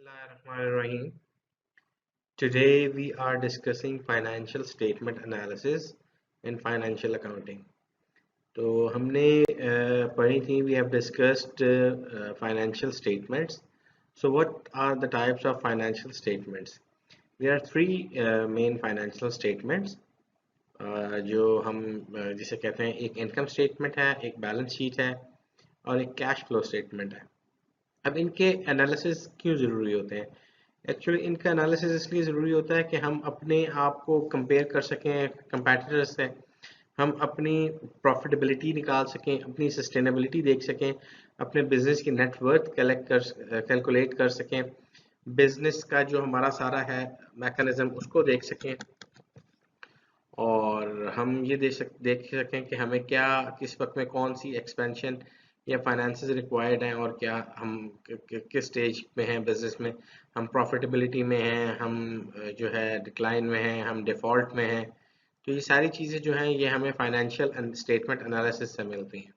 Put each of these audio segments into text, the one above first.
Bismillahirrahmanirrahim. Today we are discussing financial statement analysis and financial accounting. तो हमने पढ़ी थी we have discussed financial statements. So what are the types of financial statements? There are three main financial statements जो हम जिसे कहते हैं एक इनकम स्टेटमेंट है, एक बैलेंस शीट है और एक कैश फ्लो स्टेटमेंट है। अब इनके एनालिसिस क्यों ज़रूरी होते हैं? एक्चुअली इनका एनालिसिस इसलिए ज़रूरी होता है कि हम अपने आप को कंपेयर कर सकें कंपैटिटर्स से, हम अपनी प्रॉफिटेबिलिटी निकाल सकें, अपनी सस्टेनेबिलिटी देख सकें, अपने बिजनेस की नेटवर्थ कैलकुलेट कर सकें, बिजनेस का जो हमारा सारा है मैकेनिज्म उसको देख सकें और हम ये देख सकें कि हमें क्या किस वक्त में कौन सी एक्सपेंशन या फाइनेंसेस रिक्वायर्ड हैं और क्या हम किस स्टेज में हैं बिजनेस में, हम प्रॉफिटेबिलिटी में हैं, हम जो है डिक्लाइन में हैं, हम डिफ़ॉल्ट में हैं। तो ये सारी चीज़ें जो हैं ये हमें फाइनेंशियल स्टेटमेंट एनालिसिस से मिलती हैं।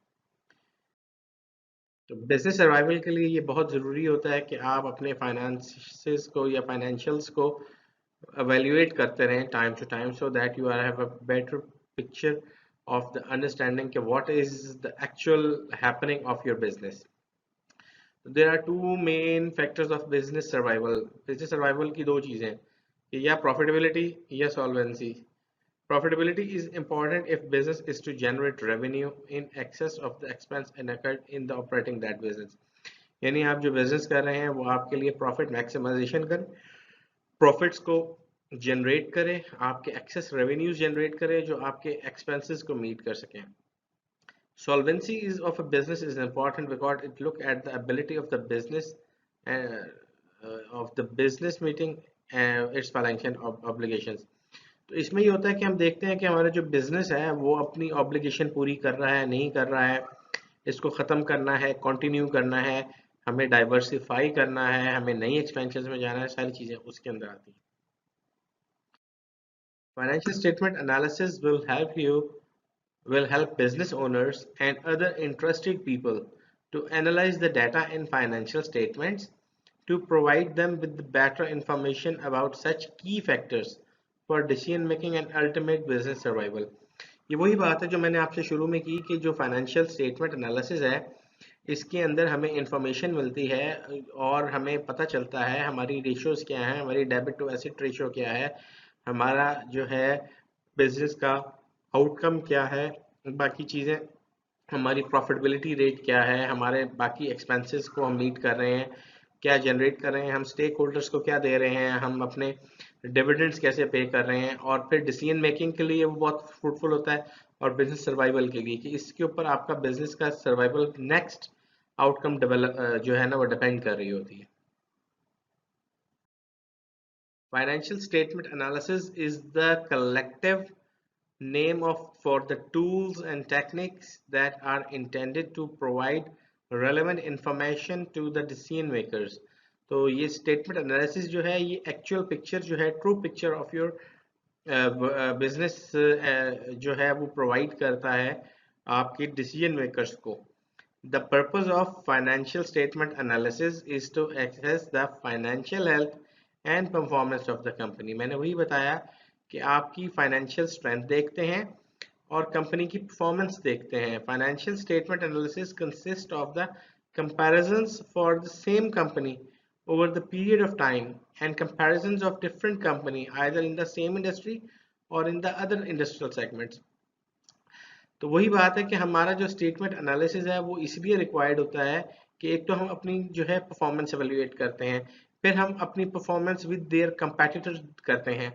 तो बिजनेस सर्वाइवल के लिए ये बहुत ज़रूरी होता है कि आप अपने फाइनेंसेस को या फाइनेंशियल्स को evaluate करते रहें time to time so that you have a better picture of the understanding कि what is the actual happening of your business. There are two main factors of business survival. Business survival की दो चीज़ें हैं कि या profitability या solvency. Profitability is important if business is to generate revenue in excess of the expense incurred in the operating that business. यानी आप जो बिजनेस कर रहे हैं वो आपके लिए प्रॉफिट मैक्सिमाइजेशन करें, प्रॉफिट्स को जनरेट करे, आपके एक्सेस रेवेन्यूज जनरेट करे जो आपके एक्सपेंसेस को मीट कर सकें। Solvency is of a business is important because it look at the ability of the business meeting its financial obligations. तो इसमें ये होता है कि हम देखते हैं कि हमारा जो बिजनेस है वो अपनी ऑब्लिगेशन पूरी कर रहा है नहीं कर रहा है, इसको ख़त्म करना है, कंटिन्यू करना है, हमें डाइवर्सिफाई करना है, हमें नई एक्सपेंशन में जाना है, सारी चीज़ें उसके अंदर आती हैं। Financial statement analysis will help business owners and other interested people to analyze the data in financial statements to provide them with better information about such key factors for decision making and ultimate business survival. ये वही बात है जो मैंने आपसे शुरू में की कि जो फाइनेंशियल स्टेटमेंट एनालिसिस है इसके अंदर हमें इंफॉर्मेशन मिलती है और हमें पता चलता है हमारी रेशियोज क्या है, हमारी डेबिट टू एसेट रेशियो क्या है, हमारा जो है बिजनेस का आउटकम क्या है, बाकी चीज़ें हमारी प्रॉफिटेबिलिटी रेट क्या है, हमारे बाकी एक्सपेंसेस को हम मीट कर रहे हैं, क्या जनरेट कर रहे हैं, हम स्टेक होल्डर्स को क्या दे रहे हैं, हम अपने डिविडेंड्स कैसे पे कर रहे हैं, और फिर डिसीजन मेकिंग के लिए वो बहुत फ्रूटफुल होता है और बिजनेस सर्वाइवल के लिए कि इसके ऊपर आपका बिजनेस का सर्वाइवल नेक्स्ट आउटकम डेवलप जो है ना वो डिपेंड कर रही होती है। Financial statement analysis is the collective name for the tools and techniques that are intended to provide relevant information to the decision makers. तो ये statement analysis जो है ये actual picture जो है true picture of your business जो है वो provide करता है आपके decision makers को. The purpose of financial statement analysis is to assess the financial health and performance of the company. मैंने वही बताया कि आपकी फाइनेंशियल स्ट्रेंथ देखते हैं और कंपनी की परफॉर्मेंस देखते हैं। Financial statement analysis consist of the comparisons for the same company over the period of time and comparisons of different company either in the same industry or in the other industrial segments. तो वही बात है कि हमारा जो statement analysis है वो इसलिए रिक्वायर्ड होता है कि एक तो हम अपनी जो है परफॉर्मेंस एवेल्युएट करते हैं, फिर हम अपनी परफॉर्मेंस विद देयर कंपेटिटर्स करते हैं,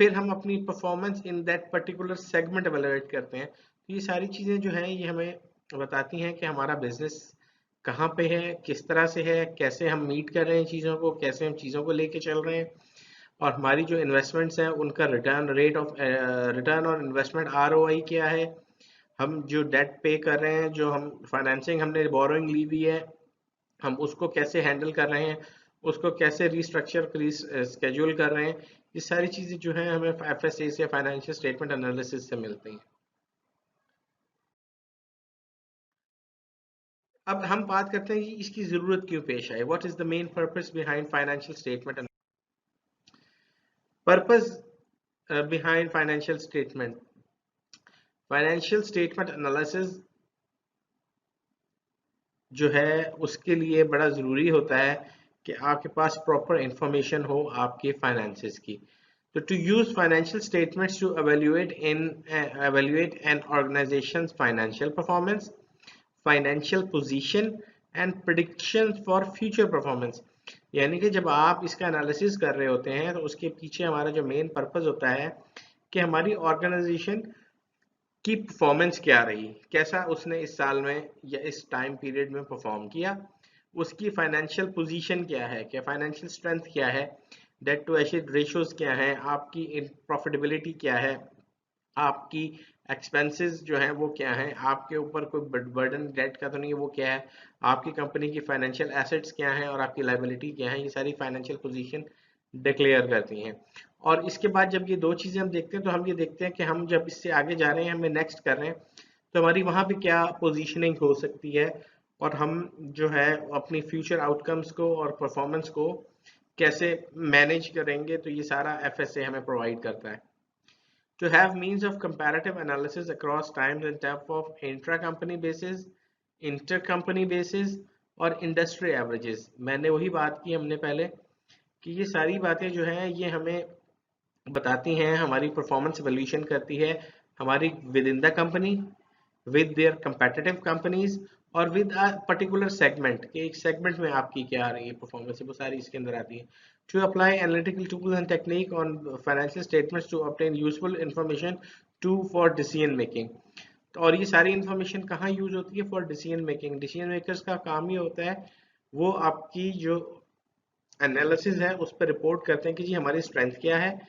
फिर हम अपनी performance in that particular segment evaluate करते हैं। तो ये सारी चीज़ें जो हैं ये हमें बताती हैं कि हमारा बिजनेस कहाँ पे है, किस तरह से है, कैसे हम मीट कर रहे हैं चीज़ों को, कैसे हम चीज़ों को लेके चल रहे हैं, और हमारी जो इन्वेस्टमेंट्स हैं उनका रिटर्न और इन्वेस्टमेंट ROI क्या है, हम जो डेट पे कर रहे हैं, जो हम फाइनेंसिंग हमने बोरोइंग ली हुई है, हम उसको कैसे हैंडल कर रहे हैं, उसको कैसे रीस्ट्रक्चर स्केड्यूल कर रहे हैं। ये सारी चीज़ें जो हैं हमें FSA से फाइनेंशियल स्टेटमेंट एनालिसिस से मिलती हैं। अब हम बात करते हैं कि इसकी जरूरत क्यों पेश आई, what is the main purpose behind financial statement. Purpose behind financial statement, financial statement analysis जो है उसके लिए बड़ा ज़रूरी होता है कि आपके पास प्रॉपर इंफॉर्मेशन हो आपके फाइनेंसेस की। तो to use financial statements to evaluate an organization's financial performance, financial position and predictions for future performance। यानी कि जब आप इसका एनालिसिस कर रहे होते हैं तो उसके पीछे हमारा जो मेन पर्पस होता है कि हमारी ऑर्गेनाइजेशन की परफॉर्मेंस क्या रही, कैसा उसने इस साल में या इस टाइम पीरियड में परफॉर्म किया, उसकी फाइनेंशियल पोजीशन क्या है, क्या फाइनेंशियल स्ट्रेंथ क्या है, डेट टू एसेट रेशियोज क्या है, आपकी प्रॉफिटेबिलिटी क्या है, आपकी एक्सपेंसेस जो है वो क्या है, आपके ऊपर कोई बर्डन डेट का तो नहीं है वो क्या है, आपकी कंपनी की फाइनेंशियल एसेट्स क्या है और आपकी लाइबिलिटी क्या है, ये सारी फाइनेंशियल पोजीशन डिक्लेयर करती हैं। और इसके बाद जब ये दो चीजें हम देखते हैं तो हम ये देखते हैं कि हम जब इससे आगे जा रहे हैं, हमें नेक्स्ट कर रहे हैं, तो हमारी वहां पे क्या पोजीशनिंग हो सकती है और हम जो है अपनी फ्यूचर आउटकम्स को और परफॉर्मेंस को कैसे मैनेज करेंगे, तो ये सारा एफएसए हमें प्रोवाइड करता है। To have means of comparative analysis across times and terms of intra-company basis, inter-company basis और industry averages। मैंने वही बात की हमने पहले कि ये सारी बातें जो हैं ये हमें बताती हैं, हमारी परफॉर्मेंस वैल्यूएशन करती है हमारी with in the company, with their competitive companies और with a particular segment कि एक segment में आपकी क्या आ रही है परफॉर्मेंस है, वो सारी इसके अंदर आती है। To apply analytical tools and technique on financial statements to obtain useful information to for decision making। तो और ये सारी इंफॉर्मेशन कहाँ यूज होती है, for decision making. Decision makers का काम ही होता है वो आपकी जो एनालिसिस है उस पर रिपोर्ट करते हैं कि जी हमारी स्ट्रेंथ क्या है,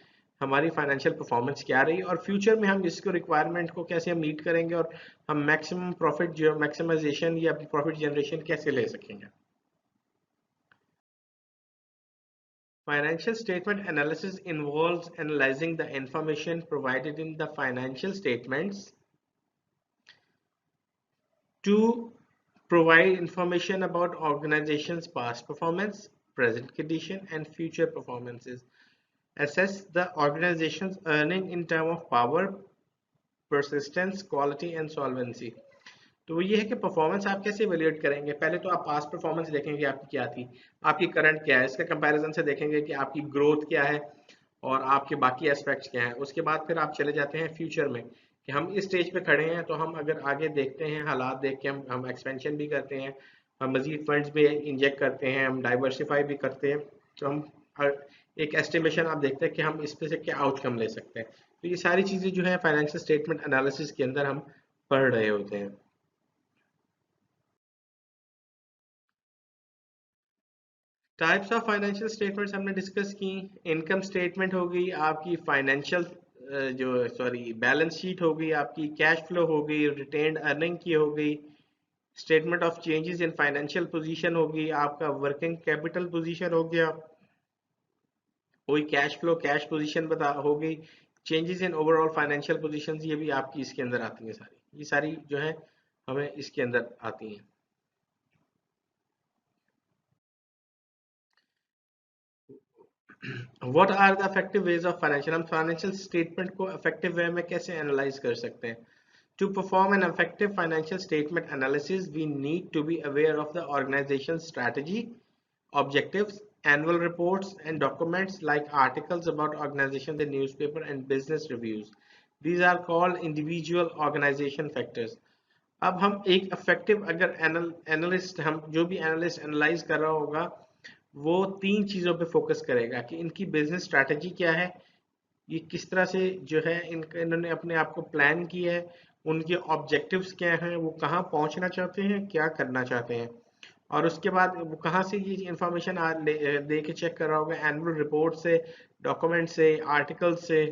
हमारी फाइनेंशियल परफॉर्मेंस क्या रही और फ्यूचर में हम इसको रिक्वायरमेंट को कैसे मीट करेंगे और हम मैक्सिमम प्रॉफिट जो मैक्सिमाइजेशन या प्रॉफिट जनरेशन कैसे ले सकेंगे। Financial statement analysis involves analyzing the information provided in the financial statements to provide information about organization's past performance, present condition, and future performances. Assess the organization's earning in terms of power, persistence, quality, and solvency। तो वो ये है कि performance आप कैसे evaluate करेंगे। पहले तो आप पास्ट परफॉर्मेंस देखेंगे आपकी क्या थी, आपकी करंट क्या है, इसका कंपैरिजन से देखेंगे कि आपकी ग्रोथ क्या है और आपके बाकी एस्पेक्ट्स क्या हैं। उसके बाद फिर आप चले जाते हैं फ्यूचर में कि हम इस स्टेज पे खड़े हैं, तो हम अगर आगे देखते हैं हालात देख के हम एक्सपेंशन भी करते हैं, हम मजीद फंड्स भी इंजेक्ट करते हैं, हम डाइवर्सिफाई भी करते हैं, तो हम एक एस्टिमेशन आप देखते हैं कि हम इस पे से क्या आउटकम ले सकते हैं। तो ये सारी चीज़ें जो है फाइनेंशियल स्टेटमेंट एनालिसिस के अंदर हम पढ़ रहे होते हैं। टाइप्स ऑफ फाइनेंशियल स्टेटमेंट्स हमने डिस्कस की। इनकम स्टेटमेंट हो गई आपकी, फाइनेंशियल जो सॉरी बैलेंस शीट हो गई आपकी, कैश फ्लो हो गई, रिटेन्ड अर्निंग की हो गई, statement of changes in financial position होगी, आपका वर्किंग कैपिटल पोजीशन हो गया, कोई कैश फ्लो कैश पोजीशन बता हो गई, changes in overall financial positions, ये भी आपकी इसके अंदर आती हैं सारी, ये सारी जो है हमें इसके अंदर आती हैं। What are the effective ways of financial, हम फाइनेंशियल स्टेटमेंट को इफेक्टिव वे में कैसे एनालाइज कर सकते हैं। To perform an effective financial statement analysis, we need to be aware of the organization's strategy, objectives, annual reports, and documents like articles about organizations in newspaper and business reviews. These are called individual organization factors. अब हम एक effective अगर analyst, हम जो भी analyst analyse कर रहा होगा वो तीन चीजों पे फोकस करेगा कि इनकी बिजनेस स्ट्रैटेजी क्या है, ये किस तरह से जो है इन्होंने अपने आप को प्लान किया है, उनके ऑब्जेक्टिव्स क्या हैं, वो कहाँ पहुंचना चाहते हैं, क्या करना चाहते हैं, और उसके बाद वो कहाँ से ये इंफॉर्मेशन दे के चेक कर रहा होगा, एनुअल रिपोर्ट से, डॉक्यूमेंट से, आर्टिकल से,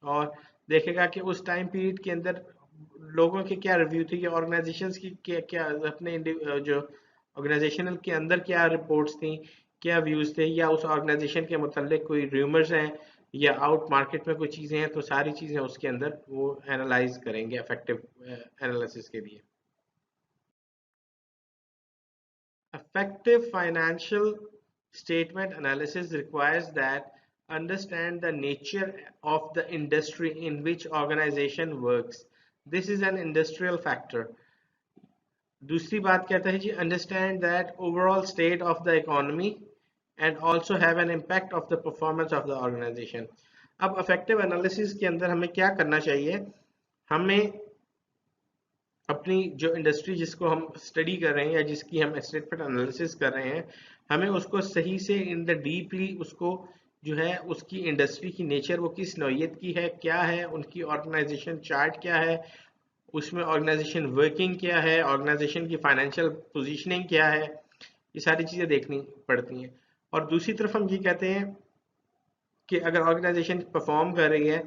और देखेगा कि उस टाइम पीरियड के अंदर लोगों के क्या रिव्यू थे या ऑर्गेनाइजेशंस की क्या क्या अपने जो ऑर्गेनाइजेशन के अंदर क्या रिपोर्ट्स थी, क्या व्यूज थे, या उस ऑर्गेनाइजेशन के मुतालिक कोई रूमर्स हैं या आउट मार्केट में कोई चीजें हैं, तो सारी चीजें उसके अंदर वो एनालाइज करेंगे इफेक्टिव एनालिसिस के लिए। Effective financial statement analysis requires that understand the nature of the industry in which organization works. This is an industrial factor. दूसरी बात कहता है जी understand that overall state of the economy and also have an impact of the performance of the organization. अब effective analysis के अंदर हमें क्या करना चाहिए? हमें अपनी जो इंडस्ट्री जिसको हम स्टडी कर रहे हैं या जिसकी हम स्टेटमेंट एनालिसिस कर रहे हैं, हमें उसको सही से इन द डीपली उसको जो है उसकी इंडस्ट्री की नेचर वो किस नौइयत की है, क्या है, उनकी ऑर्गेनाइजेशन चार्ट क्या है, उसमें ऑर्गेनाइजेशन वर्किंग क्या है, ऑर्गेनाइजेशन की फाइनेंशियल पोजीशनिंग क्या है, ये सारी चीज़ें देखनी पड़ती हैं। और दूसरी तरफ हम ये कहते हैं कि अगर ऑर्गेनाइजेशन परफॉर्म कर रही है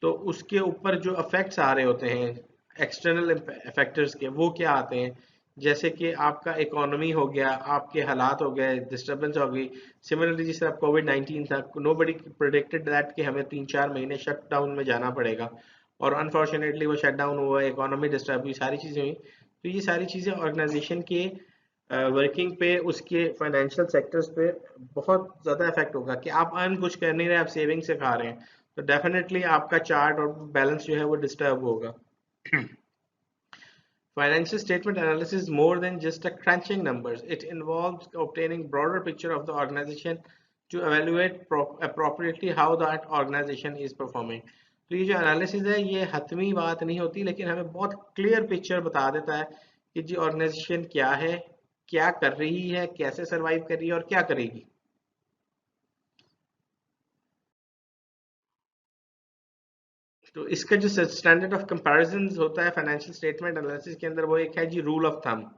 तो उसके ऊपर जो इफेक्ट्स आ रहे होते हैं एक्सटर्नल फैक्टर्स के, वो क्या आते हैं, जैसे कि आपका इकोनॉमी हो गया, आपके हालात हो गए, डिस्टर्बेंस हो गई। सिमिलरली जिस तरह कोविड-19 था, नोबडी प्रेडिक्टेड दैट कि हमें 3-4 महीने शट डाउन में जाना पड़ेगा और अनफॉर्चुनेटली वो शट डाउन हुआ, इकोनॉमी डिस्टर्ब हुई, सारी चीज़ें हुई। तो ये सारी चीज़ें ऑर्गेनाइजेशन के वर्किंग पे, उसके फाइनेंशियल सेक्टर्स पे बहुत ज़्यादा इफेक्ट होगा कि आप अर्न कुछ कर नहीं रहे, आप सेविंग से खा रहे हैं, तो डेफिनेटली आपका चार्ट और बैलेंस जो है वो डिस्टर्ब होगा। Financial statement analysis is more than just a crunching numbers. It involves obtaining broader picture of the organization to evaluate appropriately how that organization is performing. तो ये जो एनालिसिस है ये हतमी बात नहीं होती, लेकिन हमें बहुत क्लियर पिक्चर बता देता है कि जी ऑर्गेनाइजेशन क्या है, क्या कर रही है, कैसे सरवाइव कर रही है और क्या करेगी। तो इसका जो स्टैंडर्ड ऑफ कंपैरिजन होता है फाइनेंशियल स्टेटमेंट एनालिसिस के अंदर, वो एक है जी रूल ऑफ थंब,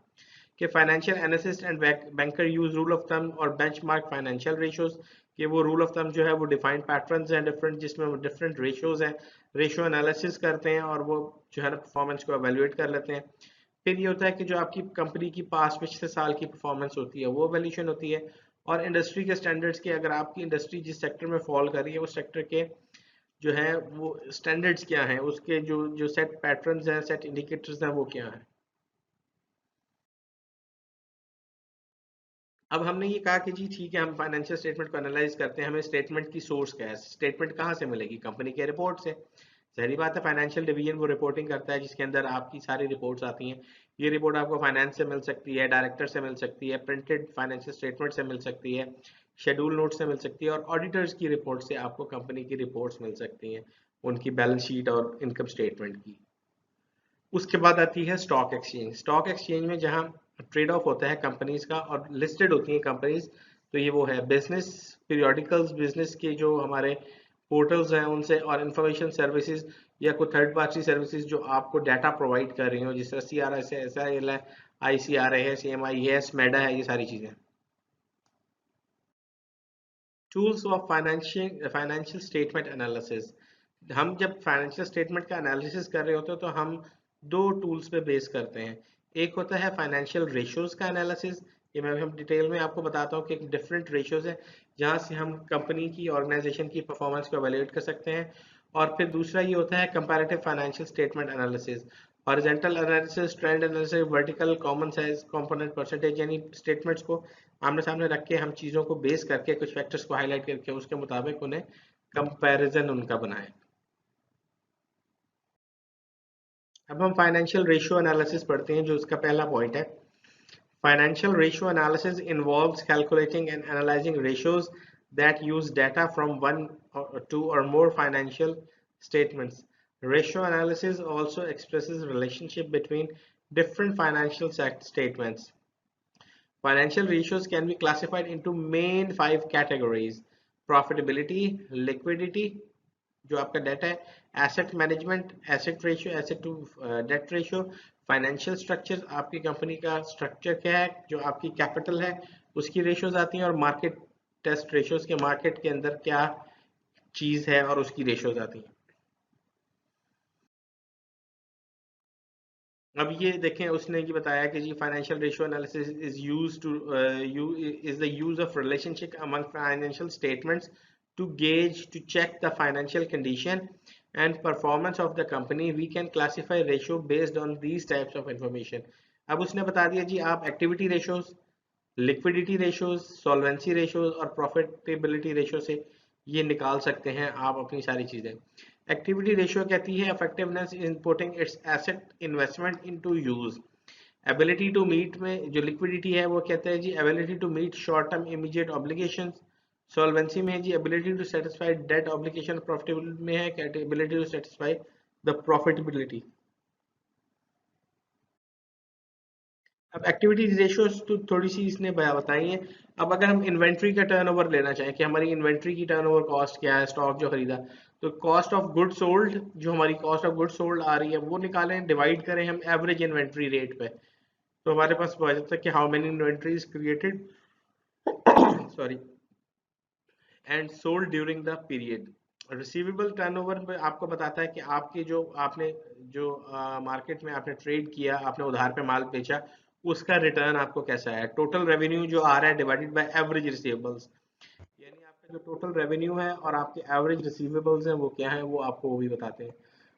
कि financial analyst and banker use rule of thumb और बेंचमार्क फाइनेंशियल रेशियोज। कि वो रूल ऑफ थंब जो है वो डिफाइंड पैटर्न्स हैं डिफरेंट, जिसमें वो डिफरेंट रेशियोज हैं, रेशियो एनालिसिस करते हैं और वो जो है ना परफॉर्मेंस को एवेल्युएट कर लेते हैं। फिर ये होता है कि जो आपकी कंपनी की पास पिछले साल की परफॉर्मेंस होती है वो वैल्यूएशन होती है, और इंडस्ट्री के स्टैंडर्ड्स के, अगर आपकी इंडस्ट्री जिस सेक्टर में फॉल कर रही है उस सेक्टर के जो है वो स्टैंडर्ड्स क्या हैं, उसके जो जो सेट पैटर्न्स हैं, सेट इंडिकेटर्स हैं, वो क्या हैं। अब हमने ये कहा कि जी ठीक है, हम फाइनेंशियल स्टेटमेंट को एनालाइज करते हैं, हमें स्टेटमेंट की सोर्स क्या है, स्टेटमेंट कहाँ से मिलेगी, कंपनी के रिपोर्ट से। सारी बात है, फाइनेंशियल डिवीजन वो रिपोर्टिंग करता है जिसके अंदर आपकी सारी रिपोर्ट्स आती हैं। ये रिपोर्ट आपको फाइनेंस से मिल सकती है, डायरेक्टर से मिल सकती है, प्रिंटेड फाइनेंशियल स्टेटमेंट से मिल सकती है, शेड्यूल नोट से मिल सकती है, और ऑडिटर्स की रिपोर्ट से आपको कंपनी की रिपोर्ट्स मिल सकती हैं, उनकी बैलेंस शीट और इनकम स्टेटमेंट की। उसके बाद आती है स्टॉक एक्सचेंज। स्टॉक एक्सचेंज में जहां ट्रेड ऑफ होता है कंपनीज का और लिस्टेड होती हैं कंपनीज, तो ये वो है बिजनेस पीरियोडिकल्स, बिजनेस के जो हमारे पोर्टल्स हैं उनसे, और इंफॉर्मेशन सर्विसेज या कोई थर्ड पार्टी सर्विसेज जो आपको डाटा प्रोवाइड कर रही हो, जिस तरह CRS है, SIL है, ICRA है, CMI है, SMEDA है, ये सारी चीजें। Tools of financial statement analysis. हम जब फाइनेंशियल स्टेटमेंट का एनालिसिस कर रहे होते हैं तो हम दो टूल्स पे बेस करते हैं। एक होता है फाइनेंशियल रेशियोज का एनालिसिस, ये मैं हम डिटेल में आपको बताता हूँ कि डिफरेंट रेशियोज है जहाँ से हम कंपनी की, ऑर्गेनाइजेशन की परफॉर्मेंस को एवेल्युएट कर सकते हैं। और फिर दूसरा ये होता है comparative financial statement analysis, horizontal analysis, trend analysis, vertical, common size, component, percentage, यानी स्टेटमेंट्स को आमने सामने रख के हम चीज़ों को बेस करके, कुछ फैक्टर्स को हाईलाइट करके उसके मुताबिक उन्हें कंपैरिजन उनका बनाएं। अब हम फाइनेंशियल रेशियो एनालिसिस पढ़ते हैं, जो उसका पहला पॉइंट है। Financial ratio analysis involves calculating and analysing ratios that use data from one or two or more financial statements. Ratio analysis also expresses relationship between different financial statements. Financial ratios can be classified into main 5 categories: profitability, liquidity, जो आपका data है, asset management, asset ratio, asset to debt ratio, financial structure, आपकी company का structure क्या है, जो आपकी capital है उसकी रेशियोज आती हैं, और मार्केट टेस्ट रेशियोज के मार्केट के अंदर क्या चीज है और उसकी रेशियोज आती हैं। अब ये देखें, उसने ये बताया कि जी financial ratio analysis is used to is the use of relationship among financial statements to gauge, to check the financial condition and performance of the company. We can classify ratio based on these types of information. अब उसने बता दिया जी आप activity ratios liquidity ratios, solvency ratios और profitability ratio से ये निकाल सकते हैं आप अपनी सारी चीजें। एक्टिविटी रेशियो कहती है effectiveness in putting its asset investment into use. Ability to meet में जो लिक्विडिटी है वो कहते हैं जी ability to meet short term immediate obligations. Solvency में है जी ability to satisfy debt obligation. Profitability में है ability to satisfy the profitability. अब एक्टिविटी रेशियोज तो थोड़ी सी इसने बताई है। अब अगर हम इन्वेंट्री का टर्नओवर लेना चाहें कि हमारी इन्वेंट्री की टर्नओवर कॉस्ट क्या है, स्टॉक जो खरीदा, तो कॉस्ट ऑफ गुड सोल्ड, जो हमारी कॉस्ट ऑफ गुड सोल्ड आ रही है वो निकालें, डिवाइड करें हम एवरेज इन्वेंट्री रेट पे, तो हमारे पास पता चलता है कि how many inventories created sorry and sold during the period. Receivable turnover पे आपको बताता है कि आपके जो आपने जो मार्केट में आपने ट्रेड किया, आपने उधार पे माल बेचा, उसका रिटर्न आपको कैसा है। टोटल रेवेन्यू जो आ रहा है डिवाइडेड बाय एवरेज रिसीवेबल्स, यानी आपका जो टोटल रेवेन्यू है और आपके एवरेज रिसीवेबल्स हैं वो क्या है, वो आपको वो भी बताते हैं।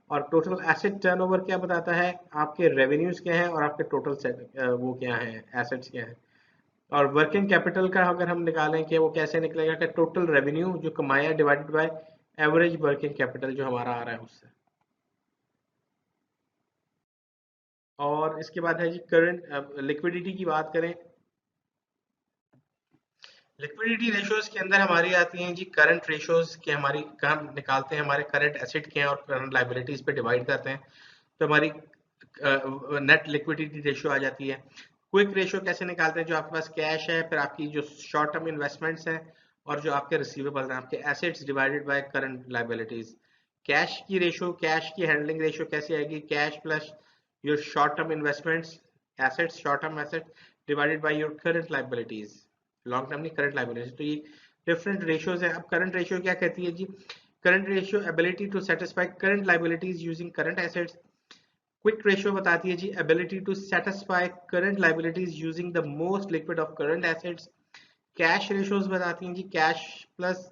और टोटल एसेट टर्नओवर क्या बताता है, आपके रेवेन्यूज क्या है और आपके टोटल वो क्या है, एसेट्स क्या है। और वर्किंग कैपिटल का अगर हम निकालें कि वो कैसे निकलेगा, कि टोटल रेवेन्यू जो कमाया divided by average working capital जो हमारा आ रहा है उससे। और इसके बाद है जी करंट लिक्विडिटी की बात करें। लिक्विडिटी रेशियोज के अंदर हमारी आती हैं जी करंट रेशियोज की, हमारी हम निकालते हैं हमारे करंट एसेट के हैं और करंट लाइबिलिटीज पे डिवाइड करते हैं, तो हमारी नेट लिक्विडिटी रेशियो आ जाती है। क्विक रेशियो कैसे निकालते हैं, जो आपके पास कैश है, फिर आपकी जो शॉर्ट टर्म इन्वेस्टमेंट्स हैं और जो आपके रिसीवेबल हैं, आपके assets divided by current liabilities. Cash की रेशियो, कैश की हैंडलिंग रेशियो कैसे आएगी, cash plus your short term investments, assets, short term assets divided by your current liabilities, long term नहीं करंट लाइबिलिटीज। तो ये डिफरेंट रेशियोज है। अब current ratio क्या कहती है जी, current ratio ability to satisfy current liabilities using current assets. Quick ratio बताती है जी ability to satisfy current liabilities using the most liquid of current assets. Cash ratios बताती हैं जी कैश प्लस,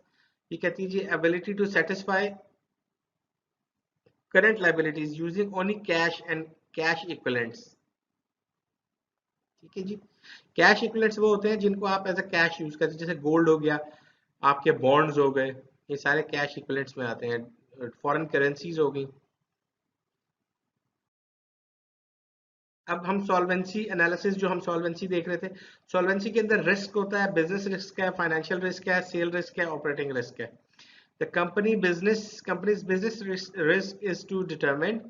ये कहती है जी ability to satisfy current liabilities using only cash and cash equivalents. ठीक है जी। कैश इक्विवेलेंट्स वो होते हैं जिनको आप एज अ कैश यूज करते हैं, जैसे गोल्ड हो गया, आपके बॉन्ड्स हो गए, ये सारे कैश इक्विवेलेंट्स में आते हैं। फॉरेन करेंसीज हो गई। अब हम सॉल्वेंसी एनालिसिस, जो हम सॉल्वेंसी देख रहे थे, सॉल्वेंसी के अंदर रिस्क होता है, बिजनेस रिस्क है, फाइनेंशियल रिस्क है, सेल रिस्क है, ऑपरेटिंग रिस्क है। The company's business risk is to determine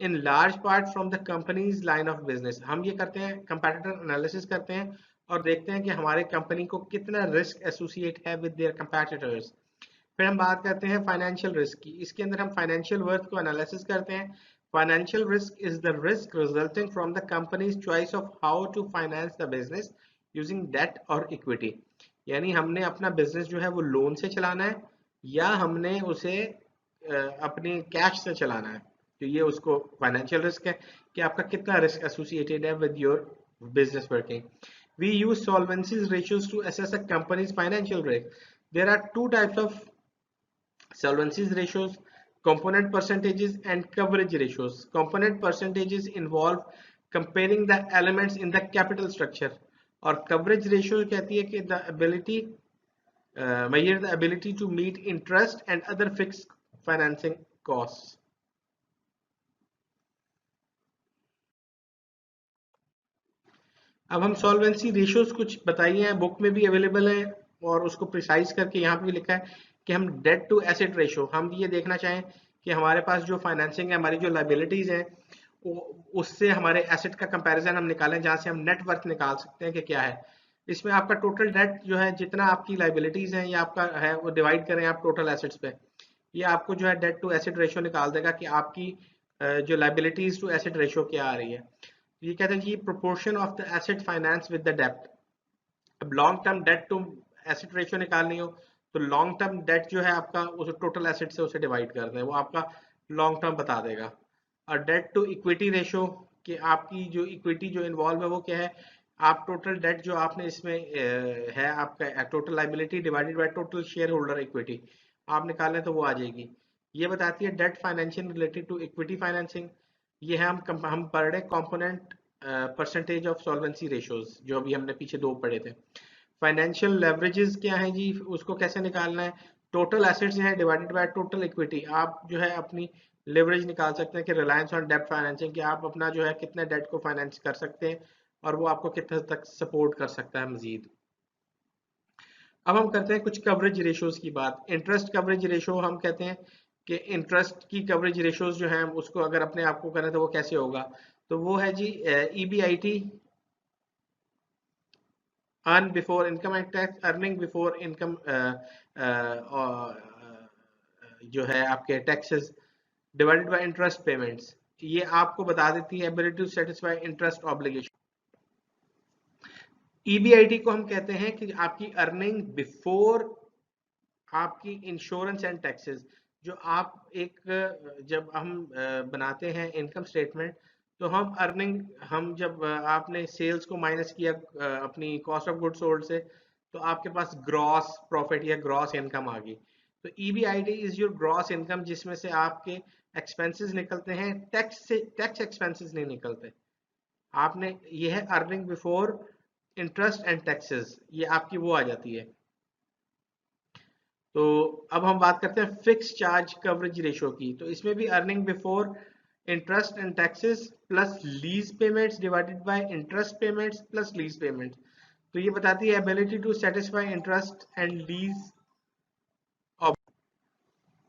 in large part from the company's line of business। हम ये करते हैं, कंपैटिटर एनालिसिस करते हैं और देखते हैं कि हमारे कंपनी को कितना रिस्क एसोसिएट है विद देयर कंपैटिटर्स। फिर हम बात करते हैं फाइनेंशियल रिस्क की, इसके अंदर हम फाइनेंशियल वर्थ को एनालिसिस करते हैं। Financial risk is the risk resulting from the company's choice of how to finance the business using debt और इक्विटी। यानी हमने अपना बिजनेस जो है वो लोन से चलाना है या हमने उसे अपने कैश से चलाना है, तो ये उसको फाइनेंशियल रिस्क है कि आपका कितना रिस्क एसोसिएटेड है with your business working. We use solvency ratios to assess a company's financial risk. There are two types of solvency ratios: component percentages and coverage ratios. Component percentages involve comparing the elements in the capital structure, और coverage ratio कहती है कि the ability measure the ability to meet interest and other fixed financing costs. अब हम solvency ratios कुछ बताइए हैं, book में भी अवेलेबल है और उसको प्रिसाइज करके यहाँ पे भी लिखा है कि हम डेट टू एसेट रेशियो, हम ये देखना चाहें कि हमारे पास जो फाइनेंसिंग है, हमारी जो लाइबिलिटीज हैं, उससे हमारे एसेट का कंपैरिजन हम निकालें, जहाँ से हम नेटवर्थ निकाल सकते हैं कि क्या है। इसमें आपका टोटल डेट जो है, जितना आपकी लाइबिलिटीज हैं या आपका है, वो डिवाइड करें आप टोटल एसेट्स पे, ये आपको जो है डेट टू एसेट रेशियो निकाल देगा कि आपकी जो लाइबिलिटीज टू एसेट रेशियो क्या आ रही है। ये कहते हैं कि proportion of the asset finance with the डेप्ट। अब long term debt to asset ratio निकालनी हो तो लॉन्ग टर्म डेट जो है आपका उस टोटल एसेट से उसे डिवाइड कर दें, वो आपका लॉन्ग टर्म बता देगा। और डेट टू इक्विटी रेशियो, कि आपकी जो इक्विटी जो इन्वॉल्व है वो क्या है, आप टोटल डेट जो आपने इसमें है, आपका total liability divided by total shareholder equity, आप निकालें तो वो आ जाएगी। ये बताती है debt financing related to equity financing. ये है हम पर debt component percentage of solvency ratios, जो अभी हमने पीछे दो पढ़े थे। फाइनेंशियल लेवरेजेस क्या है जी, उसको कैसे निकालना है, टोटल एसेट्स हैं डिवाइडेड बाय टोटल इक्विटी। आप जो है अपनी लेवरेज निकाल सकते हैं कि रिलायंस ऑन डेट फाइनेंसिंग, कि आप अपना जो है कितने डेट को फाइनेंस कर सकते हैं और वो आपको कितने तक सपोर्ट कर सकता है मजीद। अब हम करते हैं कुछ कवरेज रेशियोज की बात। इंटरेस्ट कवरेज रेशियो हम कहते हैं कि इंटरेस्ट की कवरेज रेशियोज जो है उसको अगर अपने आप को करें तो वो कैसे होगा, तो वो है जी EBIT, earn before income tax, earning before income जो है आपके taxes divided by interest payments. ये आपको बता देती है ability to satisfy interest obligation. EBIT को हम कहते हैं कि आपकी अर्निंग बिफोर आपकी इंश्योरेंस एंड टैक्सेस। जो आप एक जब हम बनाते हैं इनकम स्टेटमेंट, तो हम अर्निंग, हम जब आपने सेल्स को माइनस किया अपनी कॉस्ट ऑफ गुड्स सोल्ड से, तो आपके पास ग्रॉस प्रॉफिट या ग्रॉस इनकम आ गई। तो EBIT is your gross income, जिसमें से आपके एक्सपेंसेस निकलते हैं, टैक्स से टैक्स एक्सपेंसेस नहीं निकलते। आपने ये है earning before interest and taxes, ये आपकी वो आ जाती है। तो अब हम बात करते हैं फिक्स चार्ज कवरेज रेशियो की। तो इसमें भी earning before interest and taxes plus lease payments divided by interest payments plus lease payments. तो ये बताती है ability to satisfy interest and lease.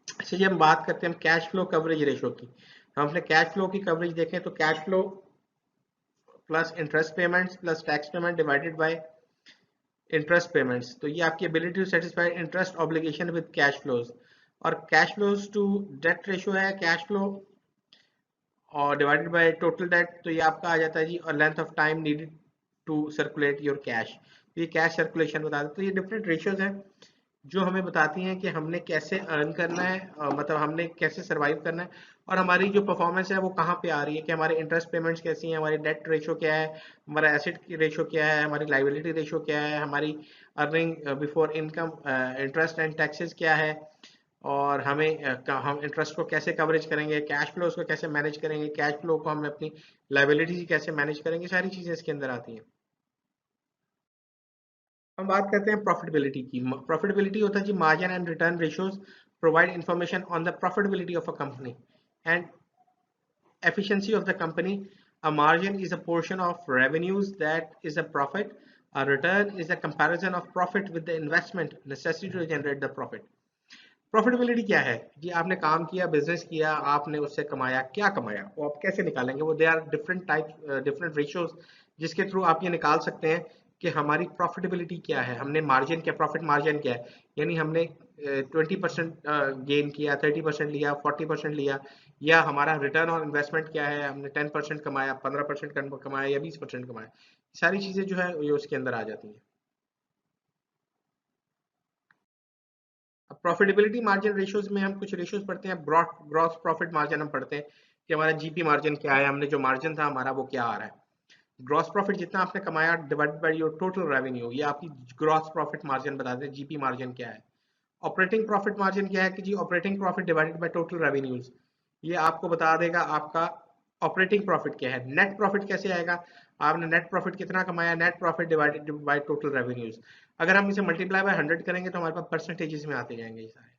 अच्छा, ये हम बात करते हैं कैश फ्लो कवरेज रेशियो की। हम अपने कैश फ्लो की कवरेज देखें तो cash flow plus interest payments plus tax payment divided by interest payments. तो ये आपकी ability to satisfy interest obligation with cash flows. और cash flows to debt ratio है कैश फ्लो और डिवाइडेड बाय टोटल डेट। तो ये आपका आ जाता है जी, और length of time needed to circulate your cash. तो ये कैश सर्कुलेशन बता देते हैं। तो ये डिफरेंट रेशियोज हैं जो हमें बताती हैं कि हमने कैसे अर्न करना है, मतलब हमने कैसे सरवाइव करना है, और हमारी जो परफॉर्मेंस है वो कहाँ पे आ रही है, कि हमारे इंटरेस्ट पेमेंट्स कैसी हैं, हमारी डेट रेशियो क्या है, हमारा एसेट की रेशियो क्या है, हमारी लाइबिलिटी रेशियो क्या है, हमारी earning before income interest and taxes क्या है, और हमें हम इंटरेस्ट को कैसे कवरेज करेंगे, कैश फ्लो उसको कैसे मैनेज करेंगे, कैश फ्लो को हम अपनी लाइबिलिटी कैसे मैनेज करेंगे, सारी चीज़ें इसके अंदर आती हैं। हम बात करते हैं प्रॉफिटेबिलिटी की। प्रॉफिटेबिलिटी होता है जी margin and return ratios provide information on the profitability of a company and efficiency of the company. A margin is a portion of revenues that is a profit. A return is a comparison of profit with the investment necessary to generate the profit. Profitability क्या है जी, आपने काम किया, business किया, आपने उससे कमाया, क्या कमाया, वो आप कैसे निकालेंगे, वो they are different type different ratios जिसके थ्रू आप ये निकाल सकते हैं कि हमारी प्रॉफिटेबिलिटी क्या है, हमने मार्जिन क्या, प्रॉफिट मार्जिन क्या है, यानी हमने 20% गेन किया, 30% लिया, 40% लिया, या हमारा रिटर्न ऑन इन्वेस्टमेंट क्या है, हमने 10% कमाया, 15% कमाया या 20% कमाया। सारी चीजें जो है ये उसके अंदर आ जाती हैं। अब प्रॉफिटेबिलिटी मार्जिन रेशियोज में हम कुछ रेशियोज पढ़ते हैं। ग्रॉस प्रॉफिट मार्जिन हम पढ़ते हैं कि हमारा जीपी मार्जिन क्या है, हमने जो मार्जिन था हमारा वो क्या आ रहा है। ग्रॉस प्रॉफिट जितना आपने कमाया divided by your total revenue, ये आपकी ग्रॉस प्रॉफिट मार्जिन बताते हैं। जीपी मार्जिन क्या है। ऑपरेटिंग प्रॉफिट मार्जिन क्या है कि जी operating profit divided by total revenues, ये आपको बता देगा आपका ऑपरेटिंग प्रॉफिट क्या है। नेट प्रॉफिट कैसे आएगा, आपने नेट प्रॉफिट कितना कमाया, net profit divided by total revenues. अगर हम इसे मल्टीप्लाई बाय 100 करेंगे तो हमारे पास परसेंटेजेस में आते जाएंगे ये सारे।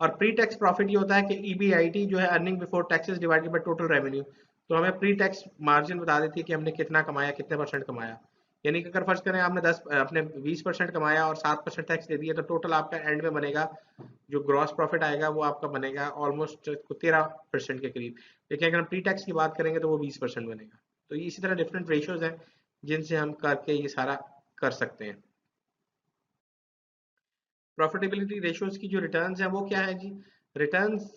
और प्री टैक्स प्रॉफिट ये होता है कि EBIT जो है earning before taxes divided by total revenue. तो हमें प्री टैक्स मार्जिन बता देती है कि हमने कितना कमाया, कितने परसेंट कमाया। यानी कि अगर फर्ज करें आपने 20% कमाया और 7% टैक्स दे दिया, तो टोटल आपका एंड में बनेगा, जो ग्रॉस प्रॉफिट आएगा वो आपका बनेगा ऑलमोस्ट 13% के करीब। लेकिन अगर हम प्री टैक्स की बात करेंगे तो वो 20% बनेगा। तो इसी तरह डिफरेंट रेशियोज हैं जिनसे हम करके ये सारा कर सकते हैं। प्रॉफिटेबिलिटी रेशियोज की जो रिटर्न्स हैं वो क्या है जी, रिटर्न्स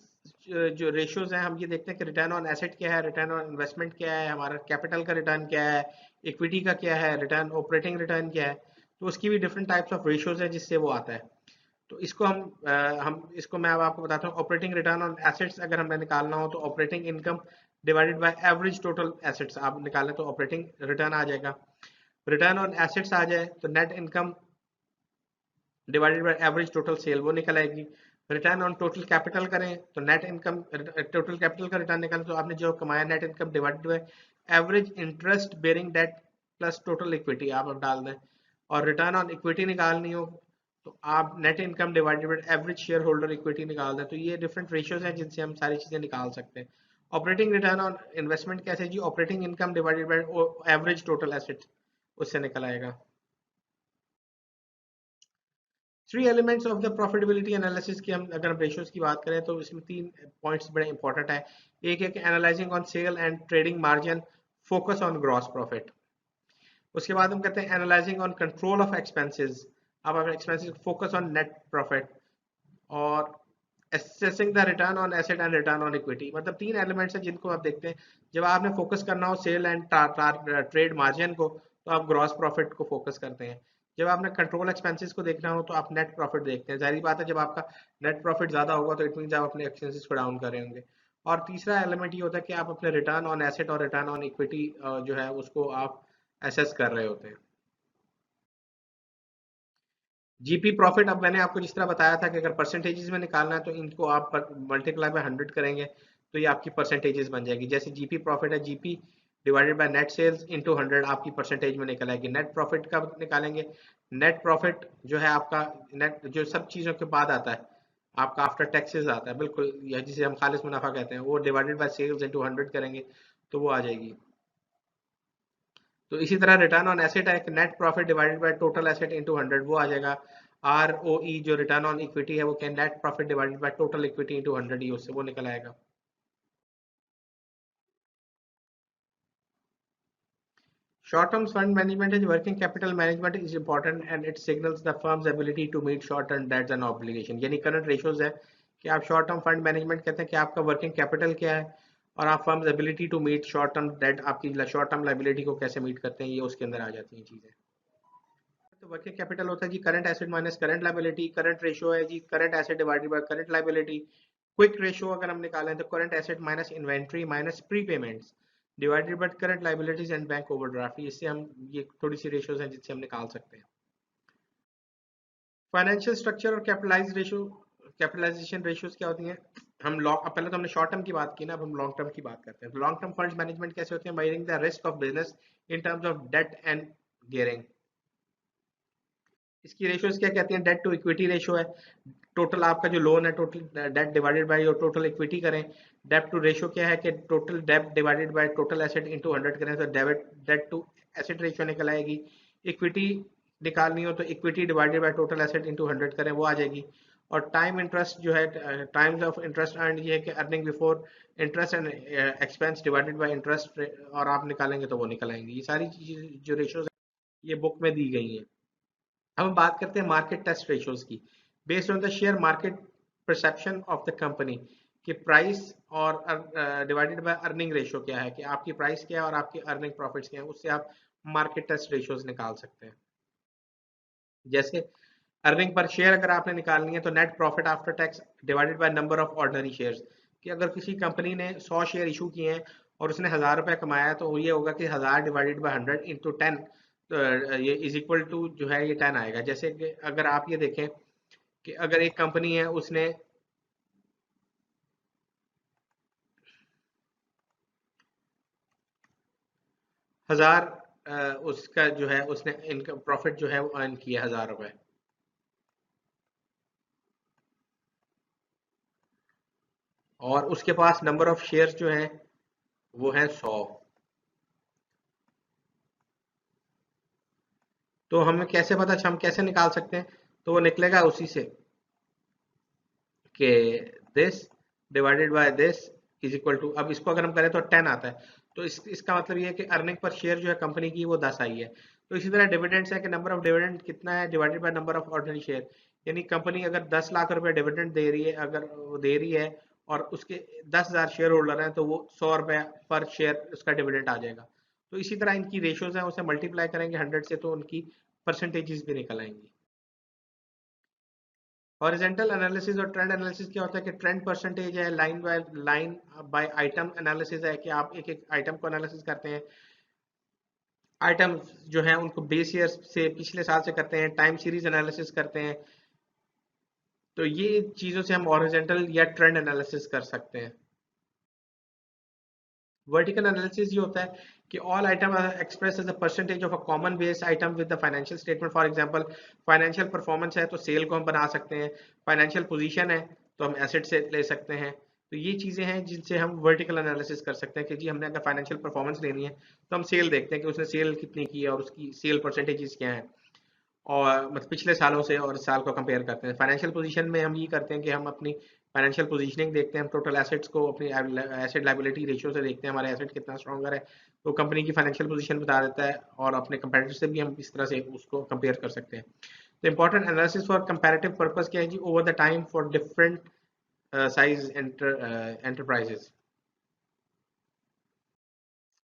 जो रेशियोज हैं हम ये देखते हैं कि रिटर्न ऑन एसेट क्या है, रिटर्न ऑन इन्वेस्टमेंट क्या है, हमारा कैपिटल का रिटर्न क्या है, इक्विटी का क्या है, रिटर्न ऑपरेटिंग रिटर्न क्या है। तो उसकी भी डिफरेंट टाइप्स ऑफ रेशियोज है जिससे वो आता है। तो इसको हम इसको मैं अब आपको बताता हूँ। ऑपरेटिंग रिटर्न ऑन एसेट्स अगर हमें निकालना हो तो operating income divided by average total assets आप निकालें तो ऑपरेटिंग रिटर्न आ जाएगा। रिटर्न ऑन एसेट्स आ जाए तो net income divided by average total sale वो निकल आएगी। रिटर्न ऑन टोटल कैपिटल करें तो नेट इनकम टोटल कैपिटल का रिटर्न निकालें तो आपने जो कमाया net income divided by average interest bearing debt plus total equity आप अब डाल दें, और रिटर्न ऑन इक्विटी निकालनी हो तो आप net income divided by average share holder equity निकाल दें। तो ये डिफरेंट रेशियोज हैं जिनसे हम सारी चीजें निकाल सकते हैं। ऑपरेटिंग रिटर्न ऑन इन्वेस्टमेंट कैसे जी, operating income divided by average total asset, उससे निकल आएगा। Three elements of the profitability analysis की हम अगर हम रेशियोज की बात करें तो इसमें तीन पॉइंट्स बड़े इंपॉर्टेंट है। एक है कि analysing on sale and trading margin, focus on gross profit. उसके बाद हम कहते हैं analysing on control of expenses, अब अपने expenses focus on net profit, और assessing the return on asset and return on equity. मतलब तीन एलिमेंट्स हैं जिनको आप देखते हैं। जब आपने फोकस करना हो सेल एंड ट्रेड मार्जिन को तो आप ग्रॉस प्रॉफिट को फोकस करते हैं। जब आपने कंट्रोल एक्सपेंसेस को देखना हो तो आप नेट प्रॉफिट देखते हैं। जाहिर बात है जब आपका नेट प्रॉफिट ज्यादा होगा तो इट मींस आप अपने एक्सपेंसेस को डाउन कर रहे होंगे। और तीसरा एलिमेंट ये होता है कि आप अपने रिटर्न ऑन एसेट और रिटर्न ऑन इक्विटी जो है उसको आप एसेस कर रहे होते हैं। जीपी प्रॉफिट, अब मैंने आपको जिस तरह बताया था कि अगर परसेंटेजेस में निकालना है तो इनको आप मल्टीप्लाई बाय 100 करेंगे तो ये आपकी परसेंटेजेस बन जाएगी। जैसे जीपी प्रॉफिट है, GP divided by net sales into 100 आपकी परसेंटेज में निकल आएगी। नेट प्रॉफिट कब निकालेंगे, नेट प्रॉफिट जो है आपका नेट जो सब चीजों के बाद आता है, आपका आफ्टर टैक्सेस आता है बिल्कुल, या जिसे हम खालिस मुनाफा कहते हैं, वो डिवाइडेड बाय सेल्स इनटू 100 करेंगे तो वो आ जाएगी। तो इसी तरह रिटर्न ऑन एसेट है, net profit divided by total asset into 100 वो आ जाएगा। आरओई जो रिटर्न ऑन इक्विटी है वो क्या, net profit divided by total equity into 100 ही उससे वो निकल आएगा। Short term fund management is working capital management is important and it signals the firm's ability to meet short term debts and obligation। यानी current ratios है कि आप short term fund management कहते हैं कि आपका वर्किंग कैपिटल क्या है और आप firm's ability to meet short term debt, आपकी शॉर्ट टर्म लाइबिलिटी को कैसे मीट करते हैं, ये उसके अंदर आ जाती हैं चीजें। तो वर्किंग कैपिटल होता है जी current asset minus current liability, current ratio है जी current asset divided by current liability. Quick ratio अगर हम निकालें तो current asset minus inventory minus pre payments divided by current liabilities and bank overdraft. इससे हम ये थोड़ी सी रेशियोज हैं जिससे हम निकाल सकते हैं। फाइनेंशियल स्ट्रक्चर और कैपिटलाइज रेशियो, कैपिटलाइजेशन रेशियोज क्या होती हैं, हम लॉन्ग, पहले तो हमने शॉर्ट टर्म की बात की ना, अब हम लॉन्ग टर्म की बात करते हैं। तो लॉन्ग टर्म फंड्स मैनेजमेंट कैसे होती है, measuring the risk of business in terms of debt and gearing. इसकी रेशियोज क्या कहती हैं, डेट टू इक्विटी रेशियो है, टोटल आपका जो लोन है total debt divided by your total equity करें। डेट टू रेशियो क्या है कि total debt divided by total asset into 100 करें तो debit debt to asset ratio निकल आएगी। इक्विटी निकालनी हो तो equity divided by total asset into 100 करें वो आ जाएगी। और टाइम इंटरेस्ट जो है, टाइम्स ऑफ इंटरेस्ट अर्न, ये है कि earning before interest and expense divided by interest, और आप निकालेंगे तो वो निकल आएंगे। ये सारी चीजें जो रेशियोज ये बुक में दी गई हैं। अब हम बात करते हैं मार्केट टेस्ट रेशियोज की। Based on the share market perception of the company, कि प्राइस और डिवाइडेड बाय अर्निंग रेशियो क्या है, कि आपकी प्राइस क्या है और आपकी अर्निंग प्रॉफिट्स क्या है, उससे आप मार्केट टेस्ट रेशियोज निकाल सकते हैं। जैसे अर्निंग पर शेयर अगर आपने निकालनी है तो net profit after tax divided by number of ordinary shares, कि अगर किसी कंपनी ने 100 शेयर इशू किए हैं और उसने 1000 रुपये कमाया तो ये होगा कि 1000 डिवाइडेड बाय 100 इंटू 10, तो ये इज इक्वल टू जो है ये 10 आएगा। जैसे कि अगर आप ये देखें कि अगर एक कंपनी है उसने 1000 उसका जो है उसने इनकम प्रॉफिट जो है वो अर्न किया 1000 रुपये, और उसके पास नंबर ऑफ शेयर्स जो है वो है 100, तो हमें कैसे पता, हम कैसे निकाल सकते हैं, तो वो निकलेगा उसी से कि this divided by this is equal to, अब इसको अगर हम करें तो 10 आता है। तो इसका मतलब ये है कि अर्निंग पर शेयर जो है कंपनी की वो 10 आई है। तो इसी तरह डिविडेंड्स है कि नंबर ऑफ डिविडेंड कितना है divided by number of ordinary share, यानी कंपनी अगर 10 लाख रुपए डिविडेंड दे रही है, अगर वो दे रही है और उसके 10,000 शेयर होल्डर हैं तो वो 100 रुपए पर शेयर उसका डिविडेंड आ जाएगा। तो इसी तरह इनकी रेशियोज हैं, उसे मल्टीप्लाई करेंगे 100 से तो उनकी परसेंटेजेस भी निकल आएंगी। हॉरिजॉन्टल एनालिसिस और ट्रेंड एनालिसिस क्या होता है कि ट्रेंड परसेंटेज है, line by line by item analysis है कि आप एक एक आइटम को एनालिसिस करते हैं। आइटम जो है उनको बेस ईयर से पिछले साल से करते हैं, टाइम सीरीज एनालिसिस करते हैं। तो ये चीजों से हम हॉरिजॉन्टल या ट्रेंड एनालिसिस कर सकते हैं। वर्टिकल एनालिसिस ये होता है कि all item express as a percentage of a common base item with the financial statement. For example financial performance है तो सेल को हम बना सकते हैं, फाइनेंशियल पोजीशन है तो हम एसेट से ले सकते हैं। तो ये चीजें हैं जिनसे हम वर्टिकल एनालिसिस कर सकते हैं कि जी हमने अगर फाइनेंशियल परफॉर्मेंस लेनी है तो हम सेल देखते हैं कि उसने सेल कितनी की है और उसकी सेल परसेंटेजेस क्या है, और मतलब पिछले सालों से और इस साल को कंपेयर करते हैं। फाइनेंशियल पोजीशन में हम ये करते हैं कि हम अपनी फाइनेंशियल पोजीशनिंग देखते हैं, हम टोटल एसेट्स को अपनी एसेट लायबिलिटी रेशियो से देखते हैं, हमारा एसेट कितना स्ट्रॉन्गर है तो कंपनी की फाइनेंशियल पोजीशन बता देता है, और अपने कंपेटिटर से भी हम इस तरह से उसको कंपेयर कर सकते हैं। तो important analysis for comparative purpose क्या है जी, over the time for different size enterprises.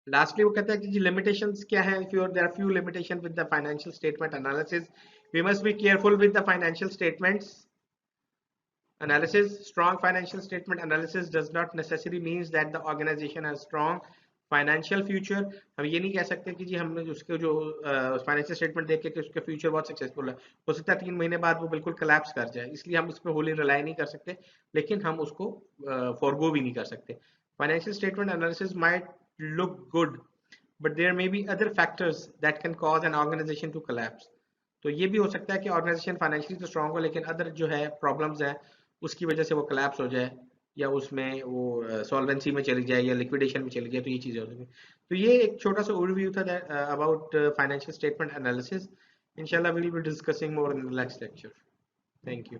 Lastly वो कहता है कि लिमिटेशंस क्या है, if there are few limitation with the financial statement analysis, we must be careful with the financial statements analysis. Strong financial statement analysis does not necessarily means that the organization has strong financial future. हम ये नहीं कह सकते कि जी हमने उसके जो financial statement देख के कि उसका फ्यूचर बहुत सक्सेसफुल है, हो सकता है 3 महीने बाद वो बिल्कुल कोलैप्स कर जाए, इसलिए हम उस पर होली रिलाई नहीं कर सकते, लेकिन हम उसको फॉरगो भी नहीं कर सकते। Financial statement analysis might look good but there may be other factors that can cause an organization to collapse. तो ये भी हो सकता है कि ऑर्गेनाइजेशन फाइनेंशियली तो स्ट्रांग हो लेकिन अदर जो है प्रॉब्लम्स है उसकी वजह से वो कोलैप्स हो जाए, या उसमें वो सॉल्वेंसी में चली जाए या लिक्विडेशन में चली जाए, तो ये चीजें हो सकती हैं। तो ये एक छोटा सा ओवरव्यू था अबाउट फाइनेंशियल स्टेटमेंट एनालिसिस। इंशाल्लाह we will be discussing more in the next lecture. Thank you.